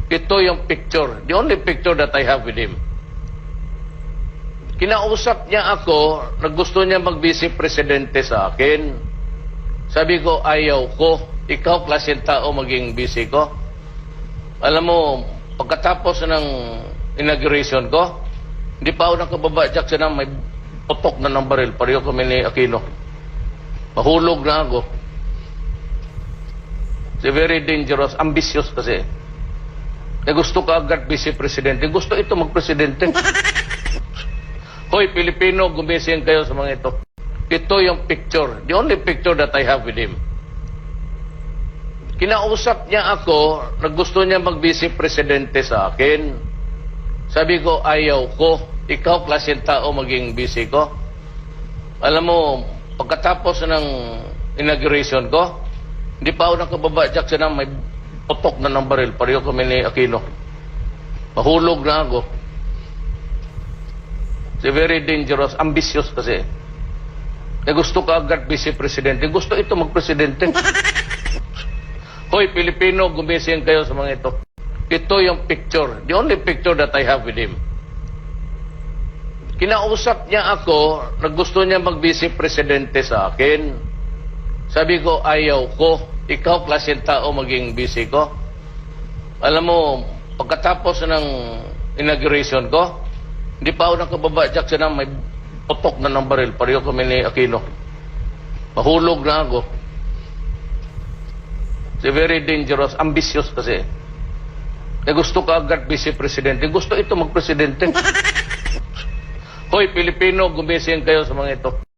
Ito yung picture. The only picture that I have with him. Kinausap niya ako na gusto niya mag-vice presidente sa akin. Sabi ko, ayaw ko. Ikaw, klaseng tao, maging vice ko. Alam mo, pagkatapos ng inauguration ko, hindi pa ako nakababa, Jackson, na may putok na ng baril. Pareho kami ni Aquino. Mahulog na ako. It's very dangerous, ambitious kasi. Eh, gusto ka agad vice-presidente. Gusto ito mag-presidente. Hoy, Pilipino, gumising kayo sa mga ito. Ito yung picture. The only picture that I have with him. Kinausap niya ako na gusto niya mag-vice-presidente sa akin. Sabi ko, ayaw ko. Ikaw, klaseng tao, maging vice ko. Alam mo, pagkatapos ng inauguration ko, hindi pa ako nakababa, Jackson, na may putok na ng baril. Pareho kami ni Aquino. Mahulog na ako. It's very dangerous, ambitious kasi. Eh, gusto ka agad vice-presidente. Gusto ito mag-presidente. Hoy, Pilipino, gumising kayo sa mga ito. Ito yung picture. The only picture that I have with him. Kinausap niya ako na gusto niya mag-vice-presidente sa akin. Sabi ko, ayaw ko. Ikaw, klaseng tao, maging vice ko. Alam mo, pagkatapos ng inauguration ko, hindi pa ako nakababa, Jackson, na may putok na ng baril. Pareho kami ni Aquino. Mahulog na ako. It's very dangerous, ambitious kasi. Eh, gusto ka agad vice-presidente. Gusto ito mag-presidente. Hoy, Pilipino, gumising kayo sa mga ito.